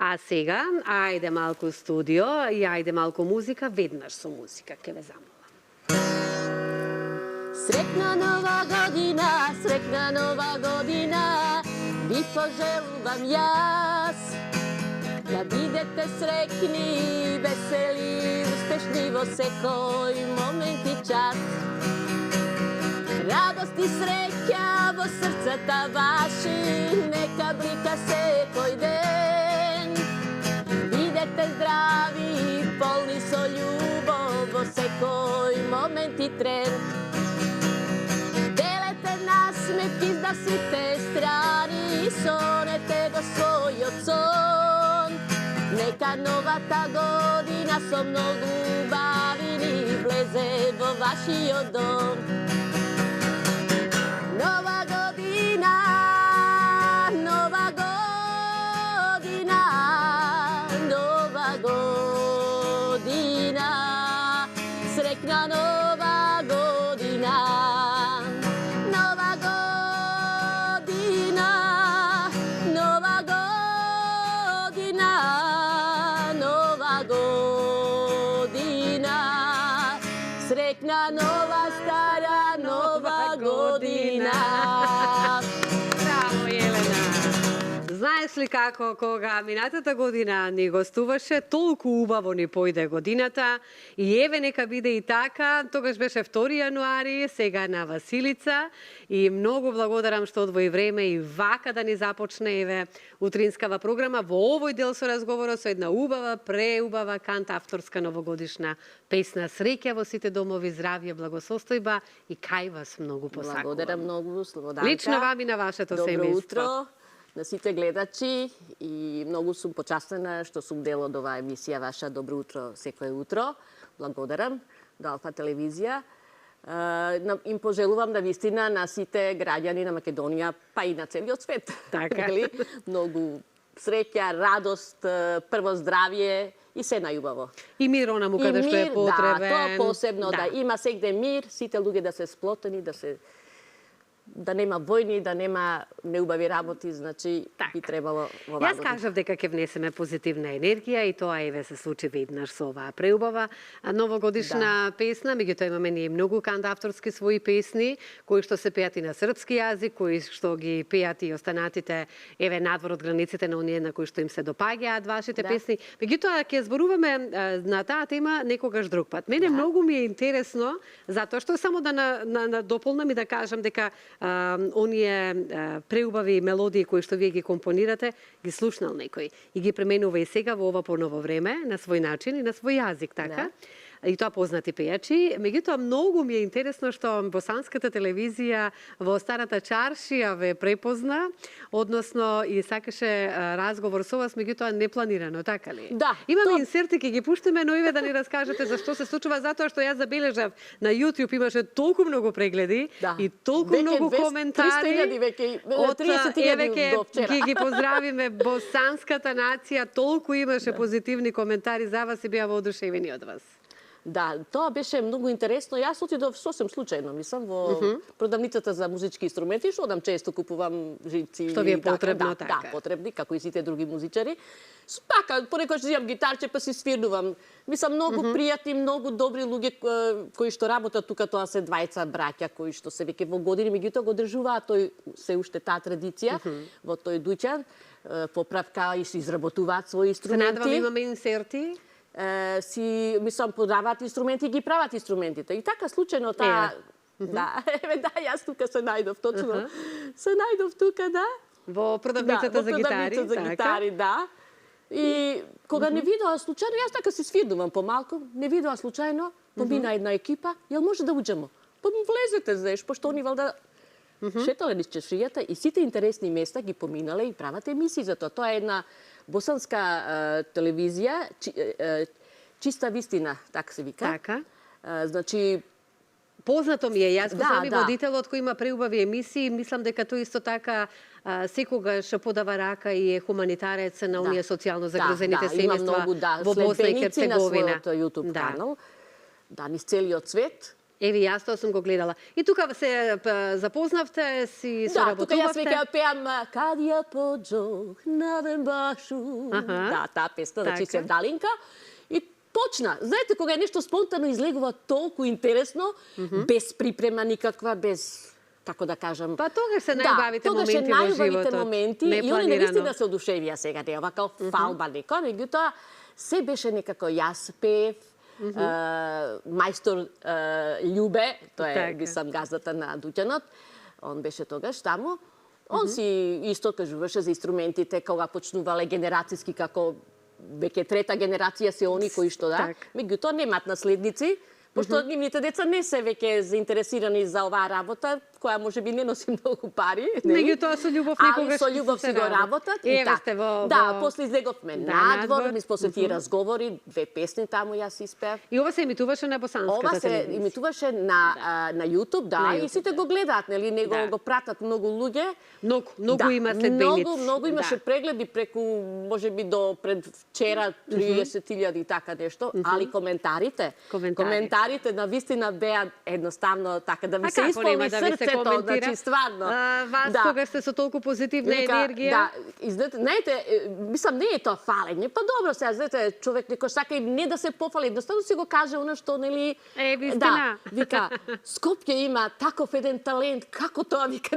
А сега, ајде малку студио и ајде малку музика, веднаш со музика, ке ве замолам. Sretna nova godina, vi poželim jas. Da budete srećni, veseli, uspešni vo sekoj moment i čas. Radost i sreća vo srcata vaši, neka blika sekoj den. Budete zdravi, polni so ljubov, vo sekoj moment i tren. Nasmeh da si te strani, sonete go svoj odson. Neka nova ta godina so mnogo bavini, vleze vo vaši odom. Nova godina, nova godina, nova godina, sretna nova godina. Sretna nova, stara nova godina. Браво, Елена! Знаеш ли како кога минатата година ни гостуваше, толку убаво ни појде годината и еве нека биде и така, тогаш беше 2 јануари, сега на Василица и многу благодарам што одвои време и вака да ни започне еве утринскава програма во овој дел со разговорот со една убава, преубава кант авторска новогодишна песна. Среќа во сите домови, здравје, благосостојба и кај вас многу посакувам. Благодарам многу, Слободанка. Лично вам и на вашето семејство. семејство. Добро утро на сите гледачи и многу сум почастена што сум дел од оваа емисија ваша Добро утро секое утро. Благодарам до Алфа телевизија. Им пожелувам на вистина на сите граѓани на Македонија, па и на целиот свет. Така. Многу среќа, радост, прво здравје и се најубаво. И мир онаму каде што е потребен. Да, тоа посебно, да има сегде мир, сите луѓе да се сплотени, да нема војни, да нема неубави работи, значи би требало во Јас кажав дека ќе внесеме позитивна енергија и тоа еве се случи веднаш со оваа преубава новогодишна песна, меѓутоа имаме ние многу кант авторски своји песни, кои што се пеат и на српски јазик, кои што ги пеат и останатите еве надвор од границите на оние на кои што им се допаѓаат вашите песни. Меѓутоа ќе зборуваме на таа тема некогаш друг пат. Мене многу ми е интересно затоа што само да дополнам и да кажам дека оние преубави мелодии кои што вие ги компонирате, ги слушнал некој и ги пременува и сега во ова поново време на свој начин и на свој јазик, така? И тоа познати пејачи. Меѓутоа, многу ми е интересно што босанската телевизија во старата чаршија ве препозна, односно и сакаше разговор со вас, меѓутоа непланирано, така ли? Да. Имаме инсерти, ќе ги пуштиме, но еве да ни раскажете за што се случува, затоа што јас забележав на YouTube имаше толку многу прегледи и толку многу коментари. Еве ќе ги поздравиме босанската нација, толку имаше позитивни коментари за вас и беа воодушевени од вас. Да, тоа беше многу интересно. Јас отидов сосем случајно, мислам, во продавницата за музички инструменти, што одам често купувам жици. Што ви е потребно, така? Да, потребни, како и сите други музичари. Така, понекогаш имам гитарче, па си свирнувам. Мислам, многу пријатни, многу добри луѓе кои што работат тука, тоа се двајца браќа, кои што се веќе во години, меѓутоа го одржуваат тој се уште таа традиција во тој дуќан, поправка и се изработуваат своји инструменти. Се надевам имаме инсерти. Мислам, продаваат инструменти и ги прават инструментите. И така случајно таа... Да, еве да, јас тука се најдов, точно. Се најдов тука, да. Во продавницата за гитари, за гитари, да. И кога не видоа случајно, јас така се свирнувам помалку, не видоа случајно, помина една екипа, јал може да уđemo? Па влезете, знаеш, пошто они валда шетале низ чешијата и сите интересни места ги поминале и прават емисии за тоа. Тоа е една босанска телевизија, чиста вистина, така се вика. Така. Значи, познато ми е, јас го знам и водителот кој има преубави емисии, мислам дека тој исто така секогаш подава рака и е хуманитарец на оние социјално загрозените семејства во Босна и Херцеговина. На својот YouTube канал, низ целиот свет. Еви, јас тоа сум го гледала. И тука се запознавте, си Да, тука јас соработувавте. веќе пеам "Кад ја поđoh на Вембашу". Да, таа песна, значи Така. Севдалинка. И почна. Знаете, кога нешто спонтано излегува толку интересно, без припрема никаква, без како да кажам. Па тогаш се најубавите тогаш е моменти во најубавите животот. моменти и они Непланирано. навистина се одушевија сега, не овака фалба нека, меѓутоа се беше некако јас пеев, мајстор Љубе, тој е, Така. мислам, газдата на Дуќанот, он беше тогаш таму. Он си исто кажуваше за инструментите, кога почнувале генерацијски, како веќе трета генерација се они кои што да. Така. Меѓутоа немаат наследници, пошто нивните деца не се веќе заинтересирани за оваа работа, која можеби не носи многу пари. Меѓутоа со љубов Али никогаш со љубов се си го работат. И Еве така. сте во... Да, после излеговме Да, надвор, надвор. ми после тие разговори, 2 песни таму јас испеав. И ова се емитуваше на босанската Ова се телевизија. имитуваше на YouTube, да, На и YouTube, сите го гледаат, нели, него Да. го пратат многу луѓе. Многу има следбеници. Многу имаше Да. прегледи преку, можеби до пред вчера 30.000 и така нешто, али коментарите на вистина беа едноставно така да ми се како исполни нема да ви се срцето, коментира? значи стварно. Вас Да. кога сте со толку позитивна енергија? Да, знаете, мислам, не е тоа фалење, па добро сега, знаете, човек некој сака и не да се пофали, едноставно си го каже оно што, нели... Вистина. Да, вика, Скопје има таков еден талент, како тоа, вика,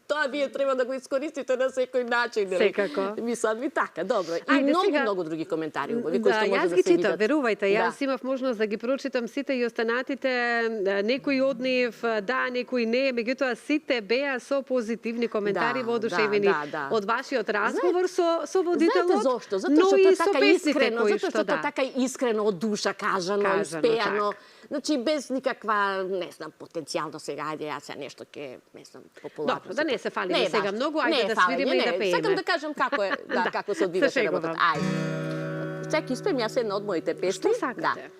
тоа вие треба да го искористите на секој начин, нели? Секако. Мислам и така, добро. И Ајде, сега- многу други коментари убави, кои Да, што може јас да ги се читав, видат. верувајте, јас Да. имав можност да ги прочитам сите и останатите, некои од нив, да, некои не, меѓутоа сите беа со позитивни коментари Да, воодушевени да. од вашиот разговор со водителот, Знаете зошто? Затоа но што и тоа со така песните искрено, кои затоа што да. тоа така искрено од душа кажано, Кажано, испеано. така. Значи без никаква, не знам, потенцијално сега, ајде јас сега нешто ке, не знам, популарно. Добро, да не се фалиме Не е сега важно. многу, ајде Не е да фалење, свириме и да не. пееме. Сакам да кажам како е, да, како се одвиваше се шегувам. работата. Ајде. Сега ќе испеем јас една од моите песни. Што сакате?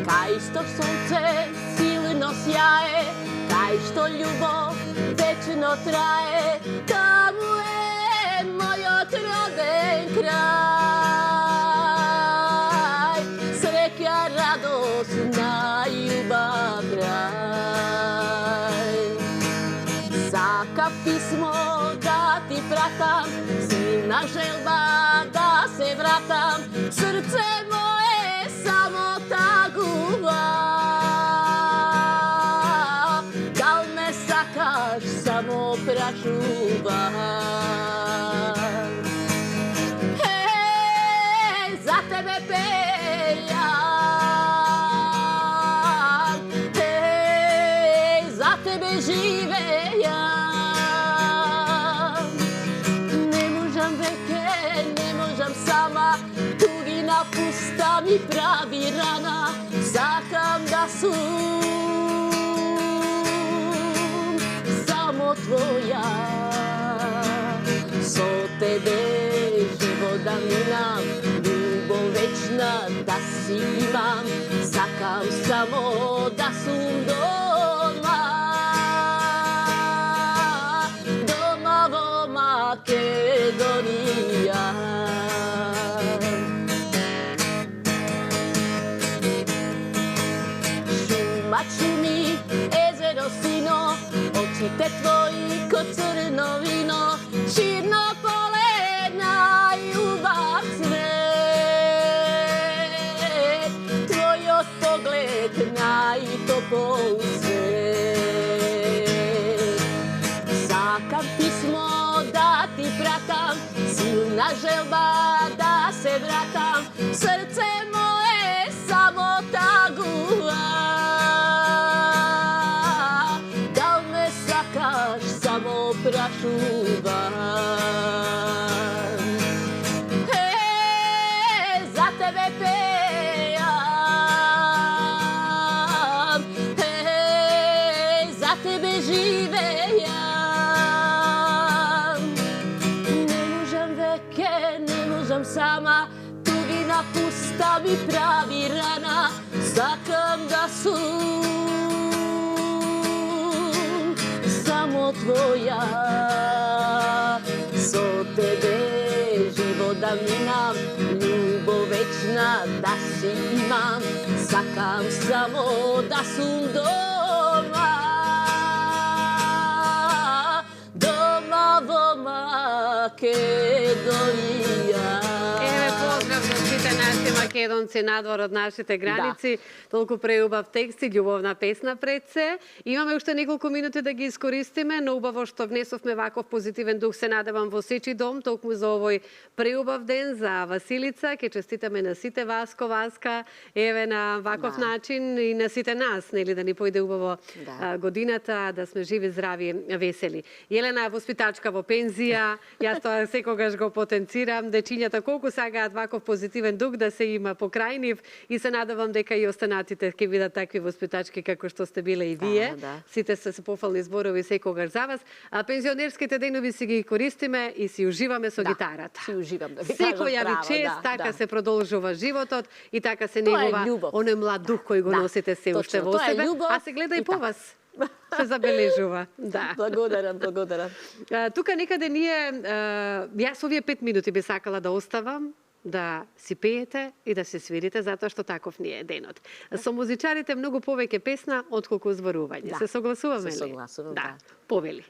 Кај што сонце силно сјае, кај што љубов вечно трае, таму е мојот роден крај. Среќа, радост, најубав крај. Сакав писмо да ти пратам, силна желба да се вратам, срце мое само тагува. Дал ме сакаш, само прашувам. За тебе пејам, за тебе живејам. Не можам веќе, не можам сама, туги на пуста ми прави рана, сакам да сум само твоја. Со тебе живот да минам, љубов вечна да си имам, сакам само да сум дома. Дома во Македонија. Шума, шуми, езеро сино, очите твои ко црно вино, ширно поле, најубав свет. Твојот поглед, најтопол свет. Сакам писмо да ти пратам, силна желба да се вратам, срце мое само тагува. Дал ме сакаш, само прашувам. За тебе пејам, за тебе живејам. Не можам веќе, не можам сама, туги на пуста ми прави рана, сакам да сум само твоја. Со тебе живот да минам, љубов вечна да си имам, сакам само да сум дома. Дома во Македонија. Еве поздрав за сите наши македонци надвор од нашите граници. Толку преубав текст и љубовна песна пред се. Имаме уште неколку минути да ги искористиме, но убаво што внесовме ваков позитивен дух, се надевам во сечи дом, толку за овој преубав ден за Василица. Ке честитаме на сите Васко, Васка, еве на ваков начин и на сите нас, нели, да ни појде убаво годината, да сме живи, здрави, весели. Елена е воспитачка во пензија, јас тоа секогаш го потенцирам, дечињата колку сагаат ваков позитивен дух да се има покрај нив и се надевам дека и останатите ќе бидат такви воспитачки како што сте биле и вие. Сите се пофални зборови секогаш за вас. А пензионерските денови си ги користиме и си уживаме со гитарата. Си уживам, да ви кажам Секоја ви чест, така се продолжува животот и така се негува оној млад дух кој го носите се уште во себе, а се гледа и по вас. Се забележува. Да. Благодарам. Тука некаде ние, јас овие 5 минути би сакала да оставам, да си пеете и да се свирите, затоа што таков ни е денот. Со музичарите многу повеќе песна, отколку зборување. Се согласуваме ли? Се согласувам, да. Повели.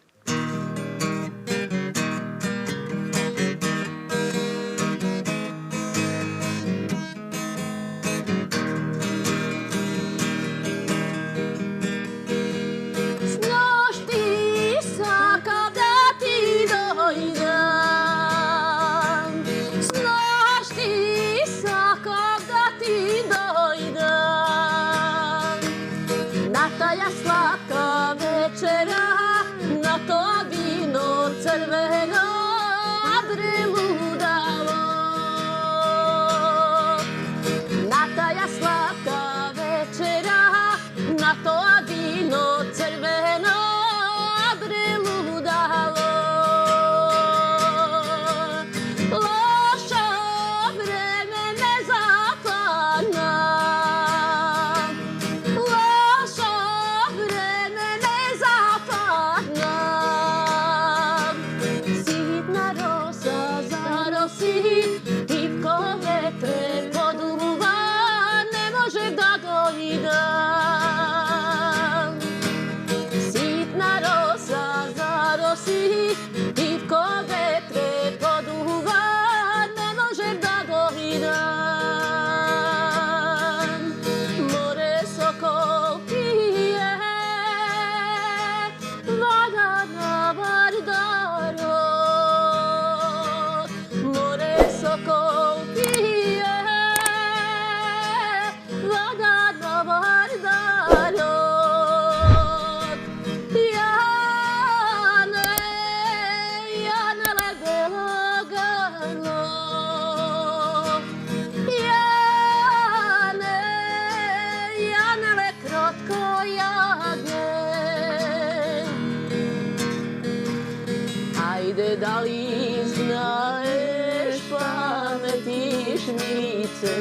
Da li znaš, pametiš milice,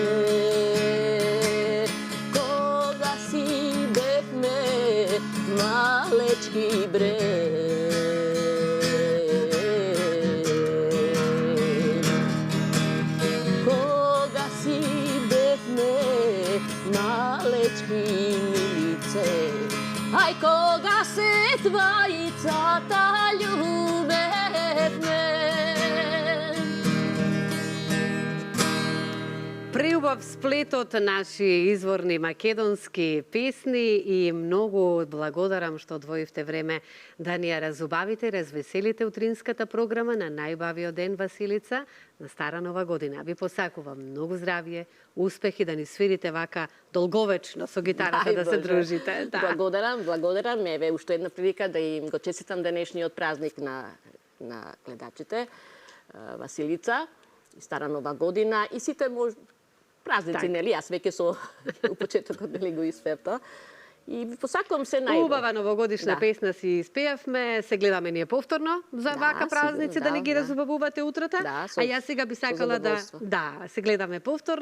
koga si behme malečki bre. Koga si behme malečki milice, aj koga se tvojica ta ljube. Преубав сплетот наши изворни македонски песни и многу благодарам што одвоивте време да ни ја разубавите и развеселите утринската програма на најубавиот ден, Василица, на Стара Нова година. Ви посакувам многу здравје, успех и да ни свирите вака долговечно со гитарата да се дружите. Благодарам. Еве уште една прилика да им го честитам денешниот празник на гледачите, Василица, Стара Нова година и сите празници, нели? Јас веќе со у почетокот дали го испеав тоа. И ви посакувам се најдобро. Убава новогодишна песна си испеавме, се гледаме ние повторно за вака празници, да не ги разубавувате утрата. А јас сега би сакала да се гледаме повторно.